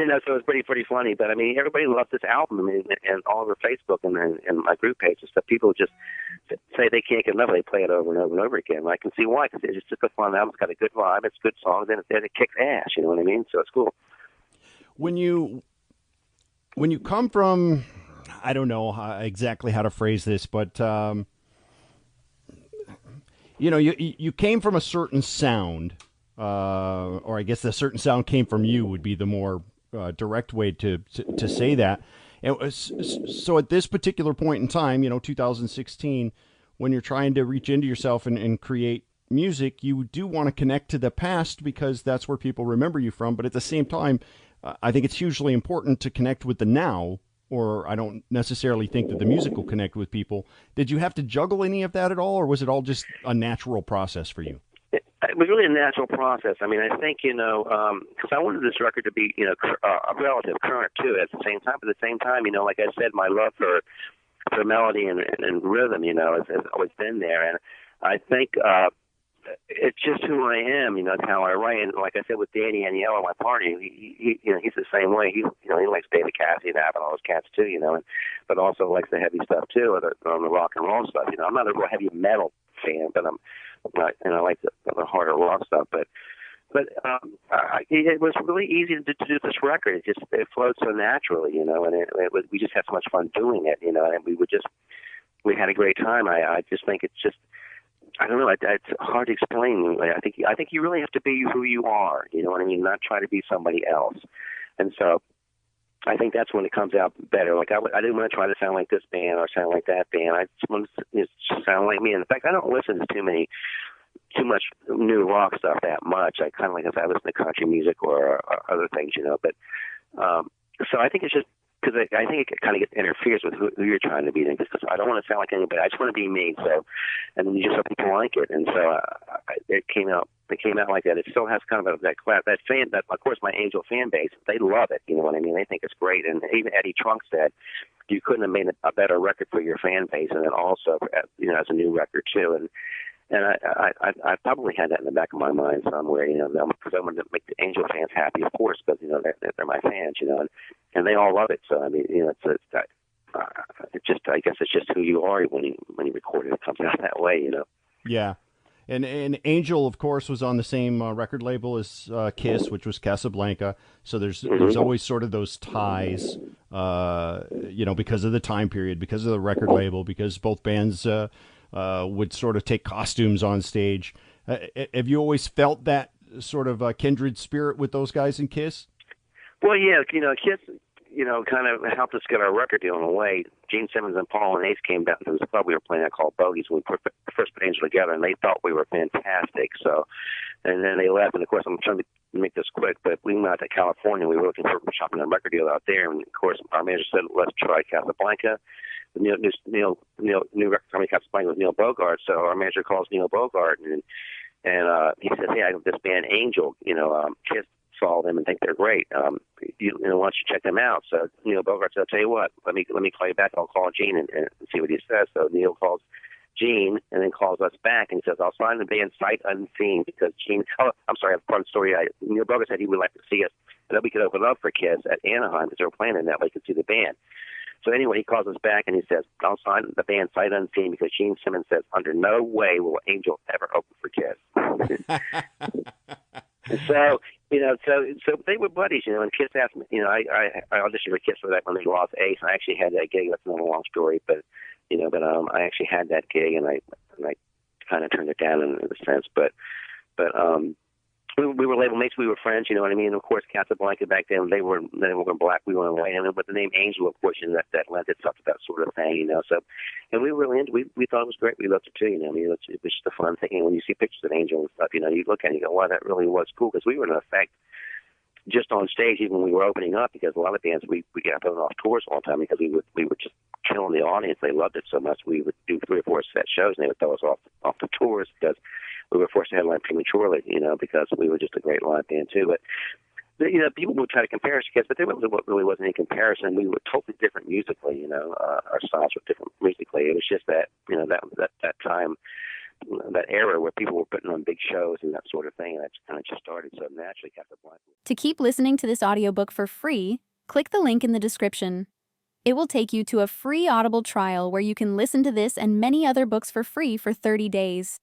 I know, so it was pretty funny. But I mean, everybody loves this album. I mean, and all over Facebook and my group page and stuff. People just say they can't get enough. They play it over and over and over again. And I can see why, because it's just a fun album. It's got a good vibe. It's good songs, and it kicks ass. You know what I mean? So it's cool. When you come from, I don't know exactly how to phrase this, but you came from a certain sound, or I guess the certain sound came from you would be the more direct way to say that. So at this particular point in time, 2016, when you're trying to reach into yourself and create music, you do want to connect to the past because that's where people remember you from. But at the same time, I think it's hugely important to connect with the now, or I don't necessarily think that the music will connect with people. Did you have to juggle any of that at all, or was it all just a natural process for you? It was really a natural process. I mean, I think, because I wanted this record to be, a relative current too at the same time. But at the same time, like I said, my love for melody and rhythm, has always been there. And I think it's just who I am, it's how I write. And like I said, with Danny Aniello, my partner, he's the same way. He likes David Cassidy and all those cats too, but also likes the heavy stuff too, on the rock and roll stuff. I'm not a real heavy metal fan, but I like the harder rock stuff. But it was really easy to do this record. It flowed so naturally, and we just had so much fun doing it, and we had a great time. I just think it's just, I don't know. It's hard to explain. I think you really have to be who you are. You know what I mean? Not try to be somebody else. And so I think that's when it comes out better. Like I didn't want to try to sound like this band or sound like that band. I just want to sound like me. And in fact, I don't listen to too much new rock stuff that much. I kind of like if I listen to country music or other things, But so I think it's just because I think it kind of interferes with who you're trying to be. Because I don't want to sound like anybody. I just want to be me. So, and then you just hope people like it. And so it came out. It came out like that. It still has kind of that fan. That of course my Angel fan base. They love it. You know what I mean? They think it's great. And even Eddie Trunk said you couldn't have made a better record for your fan base. And then also, as a new record too. And I probably had that in the back of my mind somewhere, because I wanted to make the Angel fans happy, of course, because they're my fans, and they all love it. So I mean, it's just I guess it's just who you are when you record it. It comes out that way, Yeah, and Angel, of course, was on the same record label as Kiss, which was Casablanca. So there's always sort of those ties, because of the time period, because of the record label, because both bands. Would sort of take costumes on stage. Have you always felt that sort of kindred spirit with those guys in Kiss? Well, yeah, Kiss, kind of helped us get our record deal in a way. Gene Simmons and Paul and Ace came down to this club we were playing at called Bogies when we first put Angel together, and they thought we were fantastic. So, and then they left, and of course, I'm trying to make this quick, but we went out to California. We were looking for shopping a record deal out there, and of course, our manager said, let's try Casablanca. The new record company Casablanca with Neil Bogart. So our manager calls Neil Bogart and he says, "Hey, I have this band Angel. Kiss saw them and think they're great. Why don't you check them out?" So Neil Bogart said, "I'll tell you what. Let me call you back. I'll call Gene and see what he says." So Neil calls Gene and then calls us back and he says, "I'll sign the band sight unseen because Gene." Oh, I'm sorry. I have part of the story. Neil Bogart said he would like to see us and that we could open up for Kiss at Anaheim because they were playing in that way. He could see the band. So anyway, he calls us back and he says, "I'll sign the band sight unseen because Gene Simmons says under no way will Angel ever open for Kiss." So so they were buddies, and Kiss asked me, I auditioned for Kiss for that when they lost Ace. I actually had that gig. That's not a long story, but I actually had that gig and I kind of turned it down in a sense, but we were label mates. We were friends, you know what I mean? And of course, Casablanca back then, they were black, we were white. And with the name Angel, of course, that lent itself to that sort of thing, So, and we were really we thought it was great. We loved it too, it was just a fun thing. And when you see pictures of Angel and stuff, you look at it and you go, wow, that really was cool. Because we were in effect just on stage, even when we were opening up, because a lot of bands, we got put off tours all the time because we were just killing the audience. They loved it so much. We would do 3 or 4 set shows and they would throw us off the tours because we were forced to headline prematurely, because we were just a great live band too. But people would try to compare us to Kiss, but there really wasn't any comparison. We were totally different musically, our styles were different musically. It was just that, that time that era where people were putting on big shows and that sort of thing, and that's kind of just started. So naturally, Casablanca. To keep listening to this audiobook for free, click the link in the description. It will take you to a free Audible trial where you can listen to this and many other books for free for 30 days.